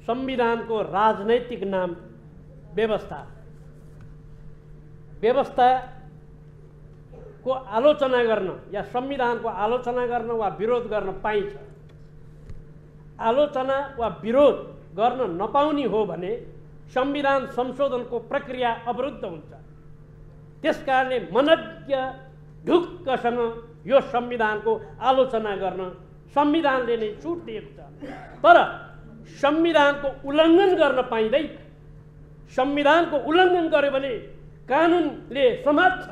संविधानको राजनैतिक नाम व्यवस्थाको आलोचना गर्न या संविधानको आलोचना गर्न वा विरोध गर्न पाइन्छ। आलोचना वा विरोध गर्न नपाउने हो भने संविधान संशोधनको प्रक्रिया अवरुद्ध हुन्छ। त्यसकारणले मनज्ञ ढुक्कसँग यो संविधानको आलोचना गर्न संविधानले नै छुट दिएको छ। तर संविधानको उल्लङ्घन गर्न पाइँदैन। संविधानको उल्लङ्घन गर्यो भने कानुनले समात्छ।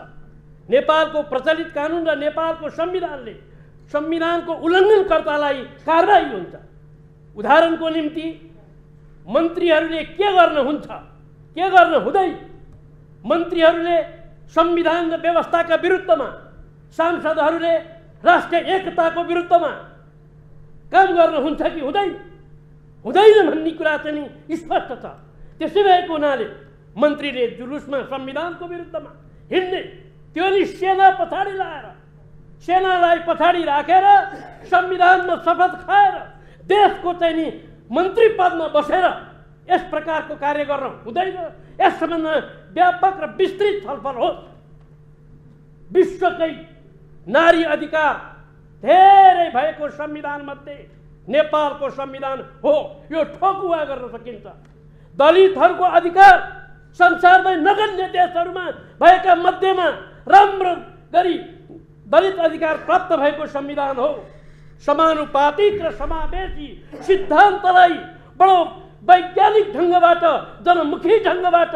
नेपालको प्रचलित कानुन र नेपालको संविधानले संविधानको उल्लङ्घनकर्तालाई कारबाही हुन्छ। उदाहरणको निम्ति मन्त्रीहरूले के गर्न हुन्छ, के गर्न हुँदैन। मन्त्रीहरूले संविधान र व्यवस्थाका विरुद्धमा, सांसदहरूले राष्ट्रिय एकताको विरुद्धमा काम गर्न हुन्छ कि हुँदैन, हुँदैन भन्ने कुरा चाहिँ स्पष्ट छ। त्यसै भएको हुनाले मन्त्रीले जुलुसमा संविधानको विरुद्धमा हिँड्ने, त्यो नि सेना पछाडि लाएर, सेनालाई पछाडि राखेर संविधानमा शपथ खाएर देशको चाहिँ नि मन्त्री पदमा बसेर यस प्रकारको कार्य गर्न हुँदैन। यस सम्बन्धमा व्यापक र विस्तृत छलफल होस्। विश्वकै नारी अधिकार धेरै भएको संविधान मध्ये नेपालको संविधान हो, यो ठोकुवा गर्न सकिन्छ। दलितहरूको अधिकार संसारमै नगन्य देशहरूमा भएका मध्येमा राम्रो गरी दलित अधिकार प्राप्त भएको संविधान हो। समानुपातिक र समावेशी सिद्धान्तलाई बडो वैज्ञानिक ढङ्गबाट, जनमुखी ढङ्गबाट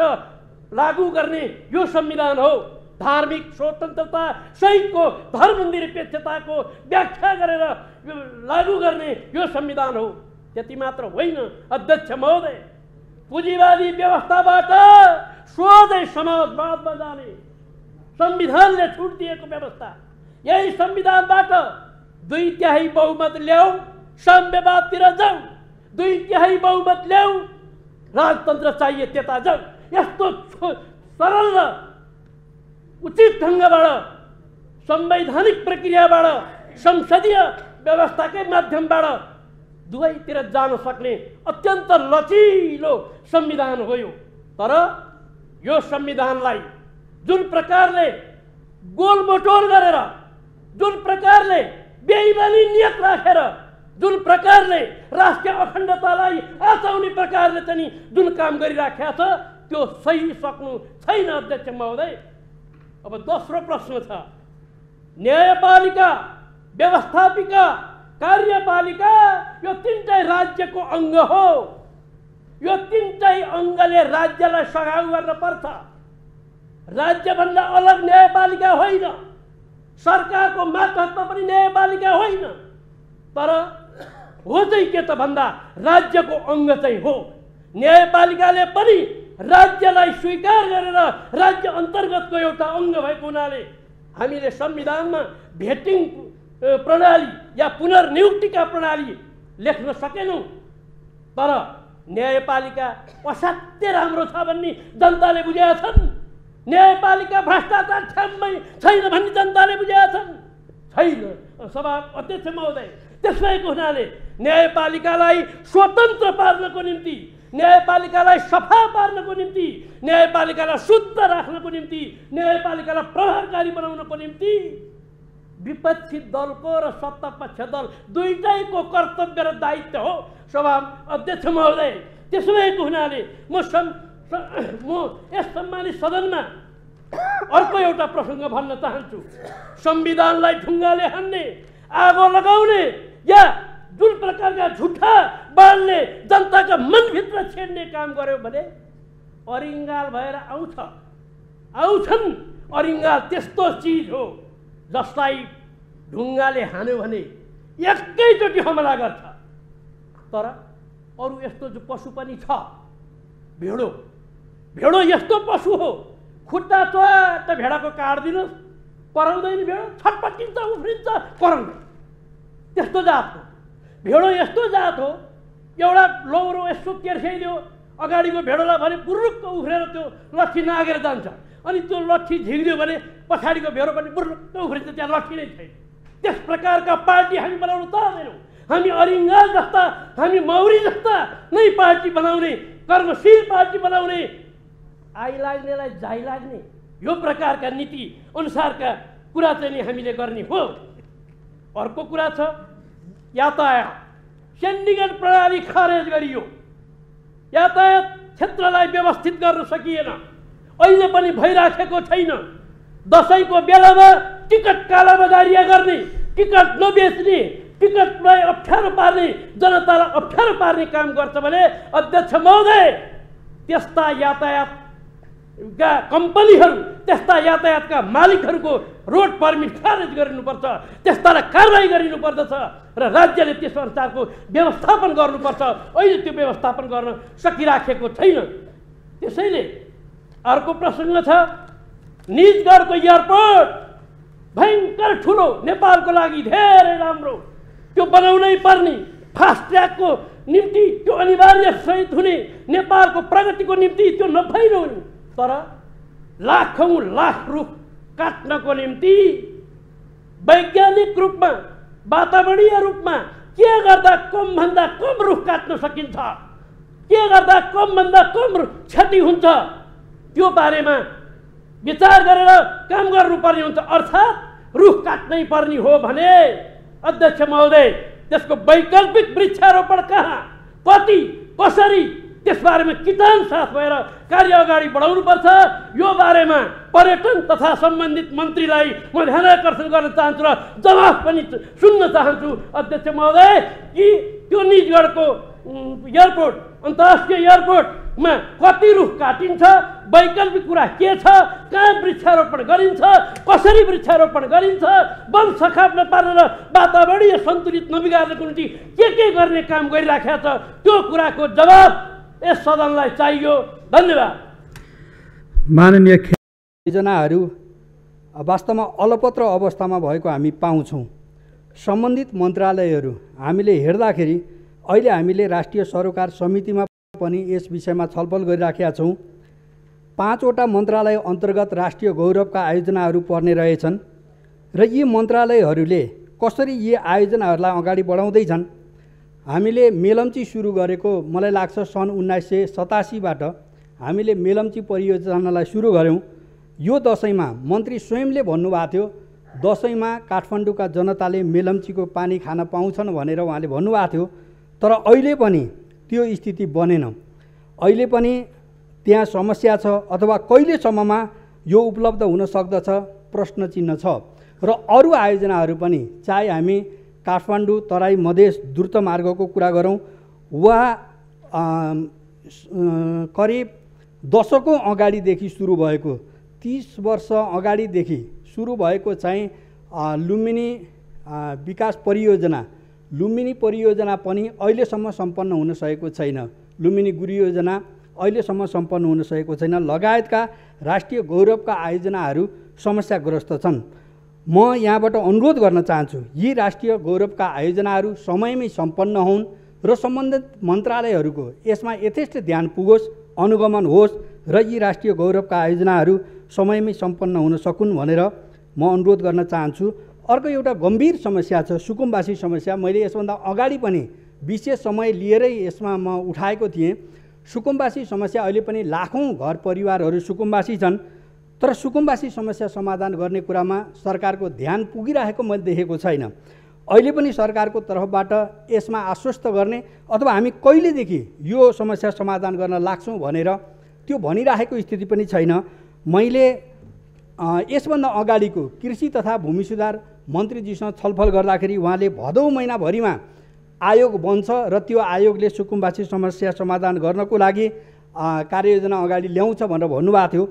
लागू गर्ने यो संविधान हो। धार्मिक स्वतन्त्रता सहितको धर्मनिरपेक्षताको व्याख्या गरेर लागू गर्ने यो संविधान हो। त्यति मात्र होइन अध्यक्ष महोदय, पुँजीवादी व्यवस्थाबाट सोझै समाजवादमा जाने संविधानले छुट दिएको व्यवस्था, यही संविधानबाट 2/3 बहुमत ल्याऊ, साम्यवादतिर जाऊ, 2/3 बहुमत ल्याऊ, राजतन्त्र चाहिए त्यता जाऊ। यस्तो सरल र उचित ढङ्गबाट संवैधानिक प्रक्रियाबाट संसदीय व्यवस्थाकै माध्यमबाट दुवैतिर जान सक्ने अत्यन्त लचिलो संविधान हो यो। तर यो संविधानलाई जुन प्रकारले गोलमटोल गरेर, जुन प्रकारले बेइमानी नियत राखेर, जुन प्रकारले राष्ट्रिय अखण्डतालाई आचाउने प्रकारले चाहिँ जुन काम गरिराखेको छ त्यो सही सक्नु छैन अध्यक्ष महोदय। अब दोस्रो प्रश्न छ, न्यायपालिका, व्यवस्थापिका, कार्यपालिका यो तीनटै राज्यको अङ्ग हो। यो तीनटै अङ्गले राज्यलाई सघाउ गर्न पर्छ। राज्यभन्दा अलग न्यायपालिका होइन, सरकारको मातहतमा पनि न्यायपालिका होइन। तर हो चाहिँ के त भन्दा राज्यको अङ्ग चाहिँ हो। न्यायपालिकाले पनि राज्यलाई स्वीकार गरेर राज्य अन्तर्गतको एउटा अङ्ग भएको हुनाले हामीले संविधानमा भेटिङ प्रणाली या पुनर्नियुक्तिका प्रणाली लेख्न सकेनौँ। तर न्यायपालिका असाध्यै राम्रो छ भन्ने जनताले बुझेका छन्। न्यायपालिका भ्रष्टाचार छ्याम्मै छैन भन्ने जनताले बुझेका छन्। छैन सभा अध्यक्ष महोदय। त्यसैको हुनाले न्यायपालिकालाई स्वतन्त्र पार्नको निम्ति, न्यायपालिकालाई सफा पार्नको निम्ति, न्यायपालिकालाई शुद्ध राख्नको निम्ति, न्यायपालिकालाई प्रभावकारी बनाउनको निम्ति विपक्षी दलको र सत्तापक्ष दल दुईटैको कर्तव्य र दायित्व हो सभा अध्यक्ष महोदय। त्यसो भएको हुनाले म यस सम्मानित सदनमा अर्को एउटा प्रसङ्ग भन्न चाहन्छु। संविधानलाई ढुङ्गाले हान्ने, आगो लगाउने या जुन प्रकारका झुठा बालले जनताका मनभित्र छेड्ने काम गर्यो भने अरिङ्गाल भएर आउँछन्। अरिङ्गाल त्यस्तो चिज हो जसलाई ढुङ्गाले हान्यो भने एकैचोटि हमला गर्छ। तर अरू यस्तो जो पशु पनि छ, भेडो यस्तो पशु हो, खुट्टा चोट भेडाको काट्दिनुहोस् कराउँदैन, भेडो छटपटिन्छ, उफ्रिन्छ, कराउँदैन। त्यस्तो जात हो भेडो। यस्तो जात हो एउटा लौरो यसो तेर्साइदियो अगाडिको भेडोलाई भने बुर्रुक्क उफ्रेर त्यो लट्ठी नागेर जान्छ। अनि त्यो लट्ठी झिक्दियो भने पछाडिको भेडो पनि बुर्रुक्क उफ्रिन्छ, त्यहाँ लट्ठी नै छैन। त्यस प्रकारका पार्टी हामी बनाउन चाहँदैनौँ। हामी अरिङ्गा जस्ता, हामी मौरी जस्ता नै पार्टी बनाउने, कर्मशील पार्टी बनाउने, आइलाग्नेलाई जाइ लाग्ने यो प्रकारका नीति अनुसारका कुरा चाहिँ नि हामीले गर्ने हो। अर्को कुरा छ यातायात। चण्डीगढ प्रणाली खारेज गरियो, यातायात क्षेत्रलाई व्यवस्थित गर्न सकिएन, अहिले पनि भइराखेको छैन। दसैँको बेलामा टिकट कालाबजारिया गर्ने, टिकट नबेच्ने, टिकटलाई अप्ठ्यारो पार्ने, जनतालाई अप्ठ्यारो पार्ने काम गर्छ भने अध्यक्ष महोदय त्यस्ता यातायातका कम्पनीहरू, त्यस्ता यातायातका मालिकहरूको रोड पर्मिट खारेज गरिनुपर्छ, त्यस्तालाई कारबाही गरिनुपर्दछ र राज्यले त्यस अनुसारको व्यवस्थापन गर्नुपर्छ। अहिले त्यो व्यवस्थापन गर्न सकिराखेको छैन। त्यसैले अर्को प्रसङ्ग छ निजगढको एयरपोर्ट, भयङ्कर ठुलो, नेपालको लागि धेरै राम्रो, त्यो बनाउनै पर्ने, फास्ट ट्र्याकको निम्ति त्यो अनिवार्य सहित हुने, नेपालको प्रगतिको निम्ति त्यो नभइरहने। तर लाखौँ लाख रुख काट्नको निम्ति वैज्ञानिक रूपमा, वातावरणीय रूपमा के गर्दा कमभन्दा कम रुख काट्न सकिन्छ, के गर्दा कमभन्दा कम क्षति हुन्छ, त्यो बारेमा विचार गरेर काम गर्नुपर्ने हुन्छ। अर्थात् रुख काट्नै पर्ने हो भने अध्यक्ष महोदय त्यसको वैकल्पिक वृक्षारोपण कहाँ, कति, कसरी, त्यसबारेमा किटान साथ भएर कार्य अगाडि बढाउनुपर्छ। यो बारेमा पर्यटन तथा सम्बन्धित मन्त्रीलाई म ध्यान आकर्षण गर्न चाहन्छु र जवाफ पनि सुन्न चाहन्छु अध्यक्ष महोदय कि त्यो निजगढको एयरपोर्ट, अन्तर्राष्ट्रिय एयरपोर्टमा कति रुख काटिन्छ, वैकल्पिक कुरा के छ, कहाँ वृक्षारोपण गरिन्छ, कसरी वृक्षारोपण गरिन्छ, वन सखाप नपारेर वातावरणीय सन्तुलित नबिगार्नको निम्ति के गर्ने काम गरिराखेको छ, त्यो कुराको जवाब यस सदनलाई चाहियो। धन्यवाद। माननीय योजनाहरू वास्तवमा अलपत्र अवस्थामा भएको हामी पाउँछौँ। सम्बन्धित मन्त्रालयहरू हामीले हेर्दाखेरि अहिले हामीले राष्ट्रिय सरोकार समितिमा पनि यस विषयमा छलफल गरिराखेका छौँ। 5 वटा मन्त्रालय अन्तर्गत राष्ट्रिय गौरवका आयोजनाहरू पर्ने रहेछन् र यी मन्त्रालयहरूले कसरी यी आयोजनाहरूलाई अगाडि बढाउँदैछन्। हामीले मेलम्ची सुरु गरेको मलाई लाग्छ सन् 1987बाट हामीले मेलम्ची परियोजनालाई सुरु गऱ्यौँ। यो दसैँमा मन्त्री स्वयंले भन्नुभएको थियो दसैँमा काठमाडौँका जनताले मेलम्चीको पानी खान पाउँछन् भनेर उहाँले भन्नुभएको थियो। तर अहिले पनि त्यो स्थिति बनेन। अहिले पनि त्यहाँ समस्या छ अथवा कहिलेसम्ममा यो उपलब्ध हुन सक्दछ प्रश्न चिन्ह छ। र अरू आयोजनाहरू पनि चाहे हामी काठमाडौँ तराई मधेस द्रुत मार्गको कुरा गरौँ वा करिब दशकौँ अगाडिदेखि सुरु भएको 30 वर्ष अगाडिदेखि सुरु भएको चाहिँ लुम्बिनी विकास परियोजना, लुम्बिनी परियोजना पनि अहिलेसम्म सम्पन्न हुन सकेको छैन। लुम्बिनी गुरी योजना अहिलेसम्म सम्पन्न हुन सकेको छैन। लगायतका राष्ट्रिय गौरवका आयोजनाहरू समस्याग्रस्त छन्। म यहाँबाट अनुरोध गर्न चाहन्छु यी राष्ट्रिय गौरवका आयोजनाहरू समयमै सम्पन्न हुन् र सम्बन्धित मन्त्रालयहरूको यसमा यथेष्ट ध्यान पुगोस्, अनुगमन होस् र यी राष्ट्रिय गौरवका आयोजनाहरू समयमै सम्पन्न हुन सकुन् भनेर म अनुरोध गर्न चाहन्छु। अर्को एउटा गम्भीर समस्या छ सुकुम्बासी समस्या। मैले यसभन्दा अगाडि पनि विशेष समय लिएरै यसमा म उठाएको थिएँ। सुकुम्बासी समस्या अहिले पनि लाखौँ घर परिवारहरू सुकुम्बासी छन्, तर सुकुम्बासी समस्या समाधान गर्ने कुरामा सरकारको ध्यान पुगिरहेको मैले देखेको छैन। अहिले पनि सरकारको तर्फबाट यसमा आश्वस्त गर्ने अथवा हामी कहिलेदेखि यो समस्या समाधान गर्न लाग्छौँ भनेर त्यो भनिरहेको स्थिति पनि छैन। मैले यसभन्दा अगाडिको कृषि तथा भूमि सुधार मन्त्रीजीसँग छलफल गर्दाखेरि उहाँले भदौ महिनाभरिमा आयोग बन्छ र त्यो आयोगले सुकुम्बासी समस्या समाधान गर्नको लागि कार्ययोजना अगाडि ल्याउँछ भनेर भन्नुभएको थियो।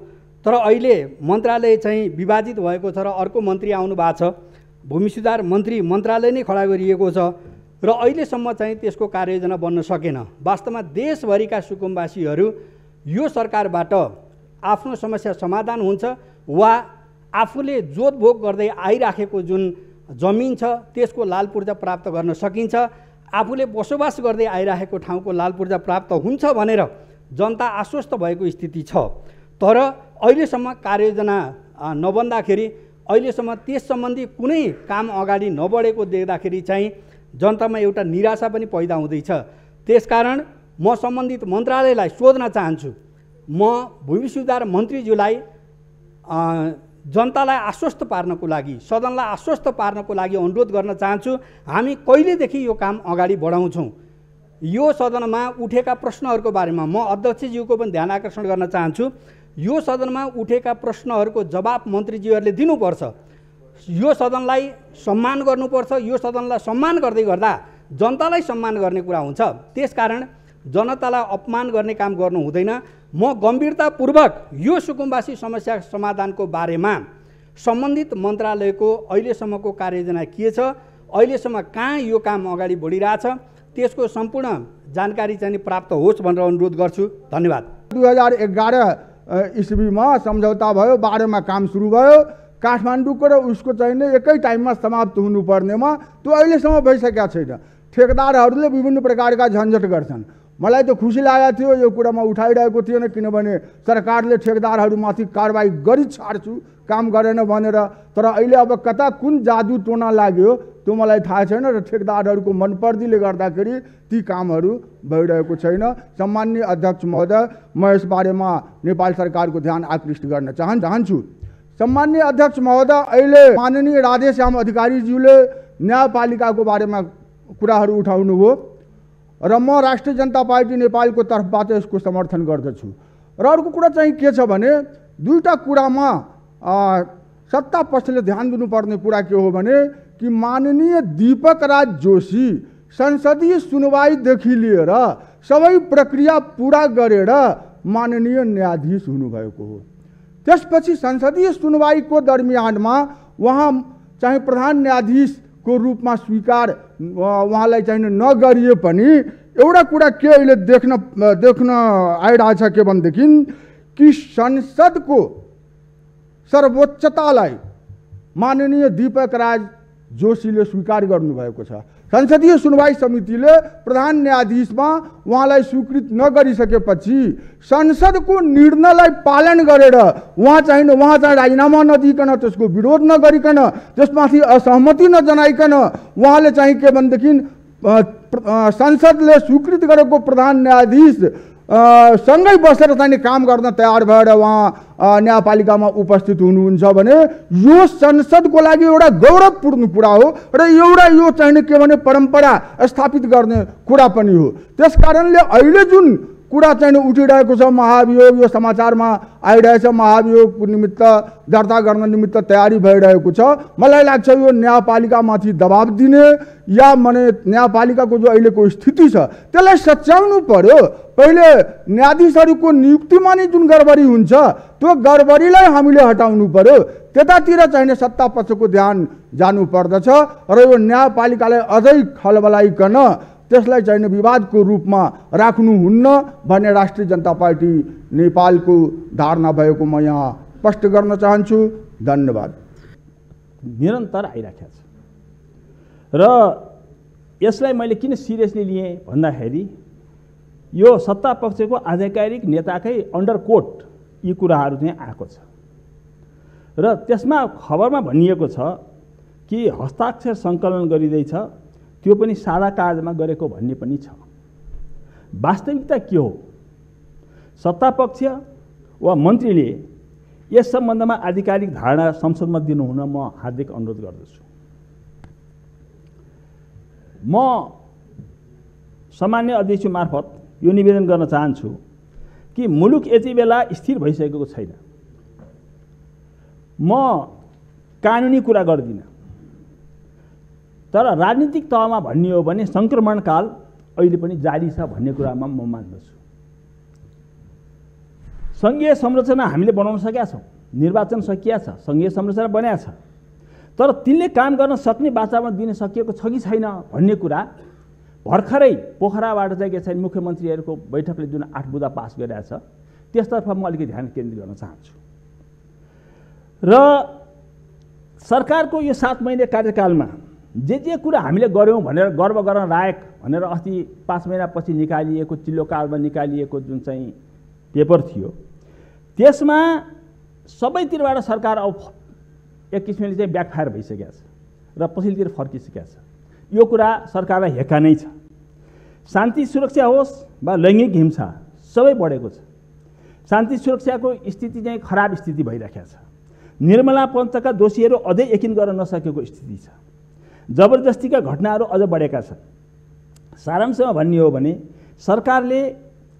तर अहिले मन्त्रालय चाहिँ विभाजित भएको छ र अर्को मन्त्री आउनु भएको छ। भूमि सुधार मन्त्रालय नै खडा गरिएको छ र अहिलेसम्म चाहिँ त्यसको कार्ययोजना बन्न सकेन। वास्तवमा देशभरिका सुकुम्बासीहरू यो सरकारबाट आफ्नो समस्या समाधान हुन्छ वा आफूले जोतभोग गर्दै आइराखेको जुन जमिन छ त्यसको लाल पूर्जा प्राप्त गर्न सकिन्छ, आफूले बसोबास गर्दै आइराखेको ठाउँको लाल पूर्जा प्राप्त हुन्छ भनेर जनता आश्वस्त भएको स्थिति छ। तर अहिलेसम्म कार्ययोजना नबन्दाखेरि, अहिलेसम्म त्यस सम्बन्धी कुनै काम अगाडि नबढेको देख्दाखेरि चाहिँ जनतामा एउटा निराशा पनि पैदा हुँदैछ। त्यसकारण म सम्बन्धित मन्त्रालयलाई सोध्न चाहन्छु, म भूमि सुधार मन्त्रीज्यूलाई जनतालाई आश्वस्त पार्नको लागि, सदनलाई आश्वस्त पार्नको लागि अनुरोध गर्न चाहन्छु, हामी कहिलेदेखि यो काम अगाडि बढाउँछौँ। यो सदनमा उठेका प्रश्नहरूको बारेमा म अध्यक्षज्यूको पनि ध्यान आकर्षण गर्न चाहन्छु। यो सदनमा उठेका प्रश्नहरूको जवाब मन्त्रीज्यूहरूले दिनुपर्छ। यो सदनलाई सम्मान गर्नुपर्छ। यो सदनलाई सम्मान गर्दै गर्दा जनतालाई सम्मान गर्ने कुरा हुन्छ। त्यसकारण जनतालाई अपमान गर्ने काम गर्नु हुँदैन। म गम्भीरतापूर्वक यो सुकुम्बासी समस्या समाधानको बारेमा सम्बन्धित मन्त्रालयको अहिलेसम्मको कार्ययोजना के छ, अहिलेसम्म कहाँ यो काम अगाडि बढिरहेछ, त्यसको सम्पूर्ण जानकारी चाहिँ प्राप्त होस् भनेर अनुरोध गर्छु। धन्यवाद। 2011 ईस्वीमा सम्झौता भयो, 12 मा काम सुरु भयो। काठमाडौँको र उसको चाहिँ एकै टाइममा समाप्त हुनुपर्नेमा त्यो अहिलेसम्म भइसकेका छैन। ठेकेदारहरूले विभिन्न प्रकारका झन्झट गर्छन्। मलाई त खुसी लागेको थियो, यो कुरामा उठाइरहेको थिएन, किनभने सरकारले ठेकेदारहरूमाथि कारबाही गरी छाड्छु काम गरेन भनेर। तर अहिले अब कता कुन जादु टोना लाग्यो त्यो मलाई थाहा छैन र ठेकेदारहरूको मनपर्दीले गर्दाखेरि ती कामहरू भइरहेको छैन। सम्माननीय अध्यक्ष महोदय, म यस बारेमा नेपाल सरकारको ध्यान आकृष्ट गर्न चाहन्छु। सम्माननीय अध्यक्ष महोदय, अहिले माननीय राधेश्याम अधिकारीज्यूले न्यायपालिकाको बारेमा कुराहरू उठाउनुभयो र म राष्ट्रिय जनता पार्टी नेपालको तर्फबाट यसको समर्थन गर्दछु। र अर्को कुरा चाहिँ के छ भने, दुईटा कुरामा सत्ता पक्षले ध्यान दिनुपर्ने कुरा के हो भने कि माननीय दीपक राज जोशी संसदीय सुनवाईदेखि लिएर सबै प्रक्रिया पूरा गरेर माननीय न्यायाधीश हुनुभएको हो। त्यसपछि संसदीय सुनवाईको दरमियानमा उहाँ चाहिँ प्रधान न्यायाधीशको रूपमा स्वीकार उहाँलाई चाहिँ नगरिए पनि एउटा कुरा के अहिले देख्न आइरहेछ के भनेदेखि कि संसदको सर्वोच्चतालाई माननीय दीपक राज जोशीले स्वीकार गर्नुभएको छ। संसदीय सुनवाई समितिले प्रधान न्यायाधीशमा उहाँलाई स्वीकृत नगरिसकेपछि संसदको निर्णयलाई पालन गरेर उहाँ चाहिँ राजीनामा नदिकन, त्यसको विरोध नगरिकन, त्यसमाथि असहमति नजनाइकन उहाँले चाहिँ के भनेदेखि संसदले स्वीकृत गरेको प्रधान न्यायाधीश सँगै बसेर चाहिँ काम गर्न तयार भएर उहाँ न्यायपालिकामा उपस्थित हुनुहुन्छ भने यो संसदको लागि एउटा गौरवपूर्ण कुरा हो र एउटा यो चाहिँ के भने परम्परा स्थापित गर्ने कुरा पनि हो। त्यसकारणले अहिले जुन कुरा चाहिँ उठिरहेको छ महाभियोग, यो समाचारमा आइरहेछ, महाभियोगको निमित्त दर्ता गर्न निमित्त तयारी भइरहेको छ। मलाई लाग्छ यो न्यायपालिकामाथि दबाब दिने या माने न्यायपालिकाको जो अहिलेको स्थिति छ त्यसलाई सच्याउनु पर्यो। पहिले न्यायाधीशहरूको नियुक्तिमा नै जुन गडबडी हुन्छ त्यो गडबडीलाई हामीले हटाउनु पर्यो। त्यतातिर चाहिँ सत्ता पक्षको ध्यान जानु पर्दछ र यो न्यायपालिकालाई अझै खलबलाइकन त्यसलाई चाहिँ विवादको रूपमा राख्नुहुन्न भन्ने राष्ट्रिय जनता पार्टी नेपालको धारणा भएको म यहाँ स्पष्ट गर्न चाहन्छु। धन्यवाद। निरन्तर आइराखेको छ र यसलाई मैले किन सिरियसली लिएँ भन्दाखेरि यो सत्ता पक्षको आधिकारिक नेताकै अन्डरकोट यी कुराहरू चाहिँ आएको छ र त्यसमा खबरमा भनिएको छ कि हस्ताक्षर सङ्कलन गरिँदैछ, त्यो पनि सादा कागजमा गरेको भन्ने पनि छ। वास्तविकता के हो? सत्ता पक्ष वा मन्त्रीले यस सम्बन्धमा आधिकारिक धारणा संसदमा दिनुहुन म हार्दिक अनुरोध गर्दछु। म सामान्य अध्यक्ष मार्फत यो निवेदन गर्न चाहन्छु कि मुलुक यति बेला स्थिर भइसकेको छैन। म कानुनी कुरा गर्दिनँ, तर राजनीतिक तहमा भन्ने हो भने सङ्क्रमणकाल अहिले पनि जारी छ भन्ने कुरामा म मान्दछु। सङ्घीय संरचना हामीले बनाउन सकेका छौँ, निर्वाचन सकिया छ, सङ्घीय संरचना बनाएको छ, तर तिनले काम गर्न सक्ने वातावरण दिन सकिएको छ कि छैन भन्ने कुरा भर्खरै पोखराबाट चाहिँ के छैन मुख्यमन्त्रीहरूको बैठकले जुन 8 बुँदा पास गरेको छ त्यसतर्फ म अलिकति ध्यान केन्द्रित गर्न चाहन्छु। र सरकारको यो 7 महिने कार्यकालमा जे कुरा हामीले गऱ्यौँ भनेर गर्व गर्न लायक भनेर अस्ति 5 महिनापछि निकालिएको चिल्लो कालमा निकालिएको जुन चाहिँ पेपर थियो त्यसमा सबैतिरबाट सरकार अब एक किसिमले चाहिँ ब्याकफायर भइसकेको छ र पछिल्लोतिर फर्किसकेको छ। यो कुरा सरकारलाई हेक्का नै छ। शान्ति सुरक्षा होस् वा लैङ्गिक हिंसा सबै बढेको छ। शान्ति सुरक्षाको स्थिति चाहिँ खराब स्थिति भइरहेको छ। निर्मला पञ्चका दोषीहरू अझै यकिन गर्न नसकेको स्थिति छ। जबरजस्तीका घटनाहरू अझ बढेका छन्। सारांशमा भन्ने हो भने सरकारले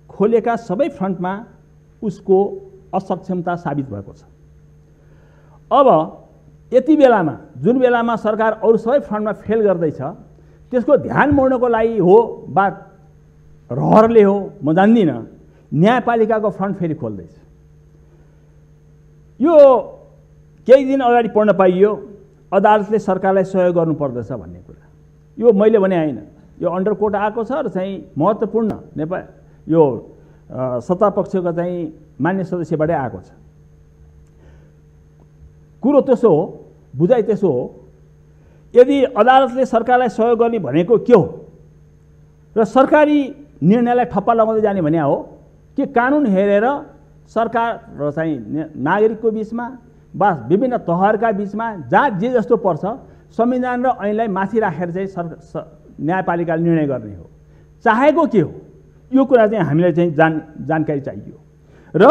खोलेका सबै फ्रन्टमा उसको असक्षमता साबित भएको छ। अब यति बेलामा जुन बेलामा सरकार अरू सबै फ्रन्टमा फेल गर्दैछ त्यसको ध्यान मोड्नको लागि हो वा रहरले हो म जान्दिनँ, न्यायपालिकाको फ्रन्ट फेरि खोल्दैछ। यो केही दिन अगाडि पढ्न पाइयो अदालतले सरकारलाई सहयोग गर्नुपर्दछ भन्ने कुरा। यो मैले भने होइन, यो अन्डरकोट आएको छ र चाहिँ महत्त्वपूर्ण नेपाल यो सत्तापक्षको चाहिँ मान्य सदस्यबाटै आएको छ। कुरो त्यसो हो, बुझाइ त्यसो हो। यदि अदालतले सरकारलाई सहयोग गर्ने भनेको के हो र सरकारी निर्णयलाई ठप्पा लगाउँदै जाने भने हो कि कानुन हेरेर सरकार र चाहिँ नागरिकको बिचमा वा विभिन्न तहहरूका बिचमा जहाँ जे जस्तो पर्छ संविधान र ऐनलाई माथि राखेर चाहिँ न्यायपालिकाले निर्णय गर्ने हो। चाहेको के हो यो कुरा चाहिँ हामीलाई चाहिँ जानकारी चाहियो। र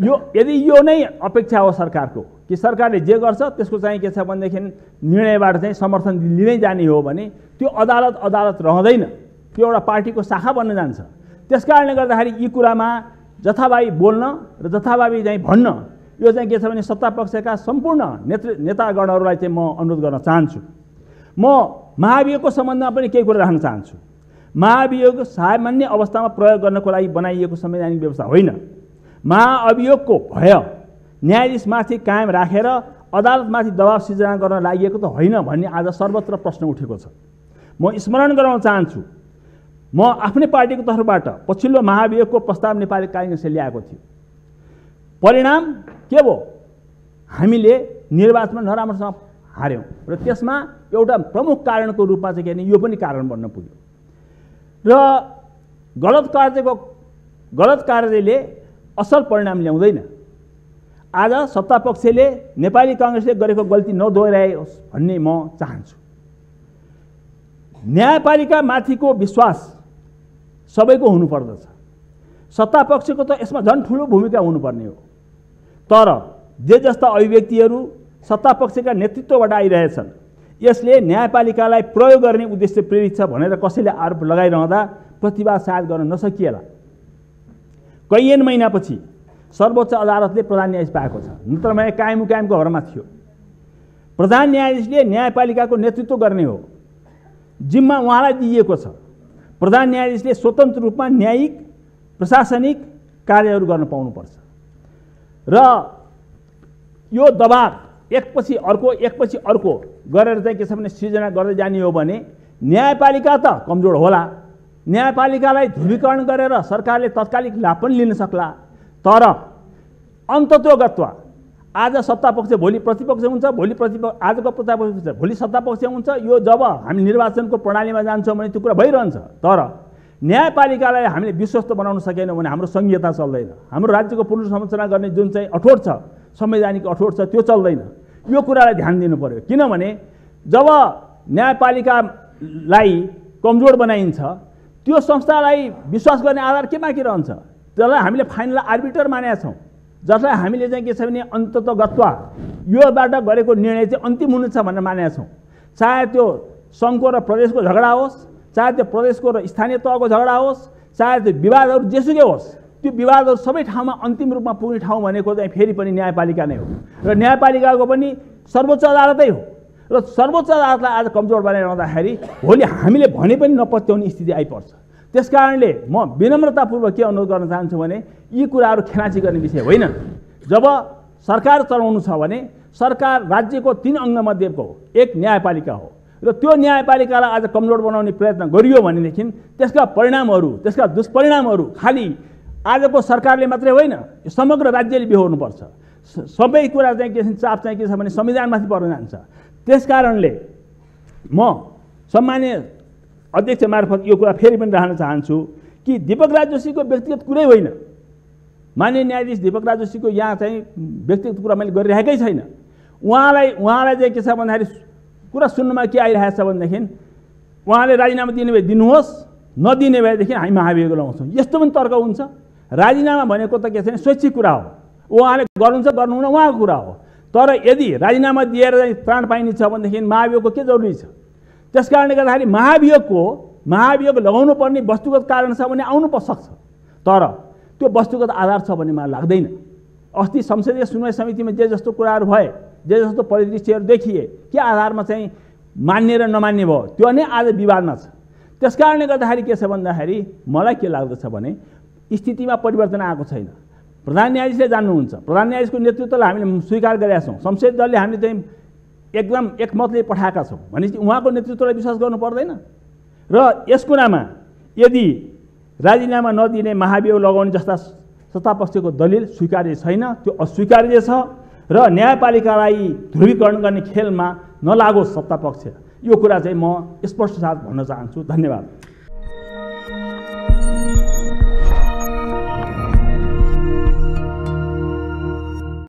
यो यदि यो नै अपेक्षा हो सरकारको कि सरकारले जे गर्छ त्यसको चाहिँ के छ भनेदेखि निर्णयबाट चाहिँ समर्थन लिँदै जाने हो भने त्यो अदालत रहँदैन, त्यो एउटा पार्टीको शाखा बन्न जान्छ। त्यसकारणले गर्दाखेरि यी कुरामा जथाभावी बोल्न र जथाभावी चाहिँ भन्न यो चाहिँ के छ भने सत्तापक्षका सम्पूर्ण नेतागणहरूलाई चाहिँ म अनुरोध गर्न चाहन्छु। म महाभियोगको सम्बन्धमा पनि केही कुरा राख्न चाहन्छु। महाभियोग सामान्य अवस्थामा प्रयोग गर्नको लागि बनाइएको संवैधानिक व्यवस्था होइन। महाअभियोगको भय न्यायाधीशमाथि कायम राखेर अदालतमाथि दबाव सिर्जना गर्न लागि त होइन भन्ने आज सर्वत्र प्रश्न उठेको छ। म स्मरण गराउन चाहन्छु, म आफ्नै पार्टीको तर्फबाट पछिल्लो महाभियोगको प्रस्ताव नेपाली काङ्ग्रेसले ल्याएको थियो। परिणाम के भयो? हामीले निर्वाचनमा नराम्रोसँग हार्यौँ र त्यसमा एउटा प्रमुख कारणको रूपमा चाहिँ के भने यो पनि कारण बन्न पुग्यो। र गलत कार्यले असल परिणाम ल्याउँदैन। आज सत्तापक्षले नेपाली काङ्ग्रेसले गरेको गल्ती नदोहोऱ्याओस् भन्ने म चाहन्छु। न्यायपालिका माथिको विश्वास सबैको हुनुपर्दछ। सत्तापक्षको त यसमा झन् ठुलो भूमिका हुनुपर्ने हो। तर जे जस्ता अभिव्यक्तिहरू सत्तापक्षका नेतृत्वबाट आइरहेछन् यसले न्यायपालिकालाई प्रयोग गर्ने उद्देश्य प्रेरित छ भनेर कसैले आरोप लगाइरहँदा प्रतिवाद सायद गर्न नसकिएला। कैयन महिनापछि सर्वोच्च अदालतले प्रधान न्यायाधीश पाएको छ, नत्र मैले कायमको भरमा थियो। प्रधान न्यायाधीशले न्यायपालिकाको नेतृत्व गर्ने हो, जिम्मा उहाँलाई दिइएको छ। प्रधान न्यायाधीशले स्वतन्त्र रूपमा न्यायिक प्रशासनिक कार्यहरू गर्न पाउनुपर्छ। र यो दबाव एकपछि अर्को गरेर चाहिँ के छ भने सृजना गर्दै जाने हो भने न्यायपालिका त कमजोर होला। न्यायपालिकालाई ध्रुवीकरण गरेर सरकारले तत्कालिक लाभ पनि लिन सक्ला। तर अन्ततोगत्वा आज सत्तापक्ष भोलि प्रतिपक्ष हुन्छ, आजको प्रतिपक्ष भोलि सत्तापक्ष हुन्छ। यो जब हामी निर्वाचनको प्रणालीमा जान्छौँ भने त्यो कुरा भइरहन्छ। तर न्यायपालिकालाई हामीले विश्वस्त बनाउन सकेनौँ भने हाम्रो संहिता चल्दैन। हाम्रो राज्यको पुनर्संरचना गर्ने जुन चाहिँ अठोट छ, संवैधानिक अठोट छ, त्यो चल्दैन। यो कुरालाई ध्यान दिनु पर्यो। किनभने जब न्यायपालिकालाई कमजोर बनाइन्छ त्यो संस्थालाई विश्वास गर्ने आधार केमा के रहन्छ? त्यसलाई हामीले फाइनल आर्बिटर मानेका छौँ, जसलाई हामीले चाहिँ के छ भने अन्ततोगत्वा योबाट गरेको निर्णय चाहिँ अन्तिम हुनेछ भनेर मानेका छौँ। चाहे त्यो सङ्घको र प्रदेशको झगडा होस्, चाहे त्यो प्रदेशको र स्थानीय तहको झगडा होस्, चाहे त्यो विवादहरू जेसुकै होस्, त्यो विवादहरू सबै ठाउँमा अन्तिम रूपमा पुग्ने ठाउँ भनेको चाहिँ फेरि पनि न्यायपालिका नै हो। र न्यायपालिकाको पनि सर्वोच्च अदालतै हो। र सर्वोच्च अदालतलाई आज कमजोर बनाइरहँदाखेरि भोलि हामीले भने पनि नपत्याउने स्थिति आइपर्छ। त्यसकारणले म विनम्रतापूर्वक के अनुरोध गर्न चाहन्छु भने यी कुराहरू खेलाची गर्ने विषय होइन। जब सरकार चलाउनु छ भने सरकार राज्यको 3 अङ्गमध्येको एक न्यायपालिका हो र त्यो न्यायपालिकालाई आज कमजोर बनाउने प्रयत्न गरियो भनेदेखि त्यसका परिणामहरू, त्यसका दुष्परिणामहरू खालि आजको सरकारले मात्रै होइन, समग्र राज्यले बिहोर्नुपर्छ। सबै कुरा चाहिँ के चाप चाहिँ के छ भने संविधानमाथि पर्न जान्छ। त्यसकारणले म सम्माननीय अध्यक्ष मार्फत यो कुरा फेरि पनि राख्न चाहन्छु कि दीपक राज जोशीको व्यक्तिगत कुरै होइन। माननीय न्यायाधीश दीपक राज जोशीको यहाँ चाहिँ व्यक्तिगत कुरा मैले गरिरहेकै छैन। उहाँलाई चाहिँ के छ भन्दाखेरि कुरा सुन्नुमा के आइरहेको छ भनेदेखि उहाँले राजीनामा दिने भए दिनुहोस्, नदिने भएदेखि हामी महाभियोग लगाउँछौँ। यस्तो पनि तर्क हुन्छ। राजीनामा भनेको त के छैन, स्वैच्छिक कुरा हो। उहाँले गर्नुहुन्छ गर्नुहुन्न उहाँको कुरा हो। तर यदि राजीनामा दिएर प्राण पाइने छ भनेदेखि महाभियोगको के जरुरी छ? त्यस कारणले गर्दाखेरि महाभियोग लगाउनु पर्ने वस्तुगत कारण छ भने आउनु सक्छ, तर त्यो वस्तुगत आधार छ भन्ने मलाई लाग्दैन। अस्ति संसदीय सुनवाई समितिमा जे जस्तो कुराहरू भए, जे जस्तो परिदृश्यहरू देखिए, के आधारमा चाहिँ मान्ने र नमान्ने भयो, त्यो नै आज विवादमा छ। त्यस कारणले गर्दाखेरि के छ भन्दाखेरि मलाई के लाग्दछ भने स्थितिमा परिवर्तन आएको छैन। प्रधान न्यायाधीशले जान्नुहुन्छ, प्रधान न्यायाधीशको नेतृत्वलाई हामीले स्वीकार गरेका छौँ। संसदीय दलले हामीले चाहिँ एकदम एकमतले पठाएका छौँ भनेपछि उहाँको नेतृत्वलाई विश्वास गर्नु पर्दैन। र यस कुरामा यदि राजीनामा नदिने महाभियोग लगाउने जस्ता सत्तापक्षको दलिल स्वीकार्य छैन, त्यो अस्वीकार्य छ र न्यायपालिकालाई ध्रुवीकरण गर्ने खेलमा नलागोस् सत्तापक्ष। यो कुरा चाहिँ म स्पष्ट साथ भन्न चाहन्छु। धन्यवाद।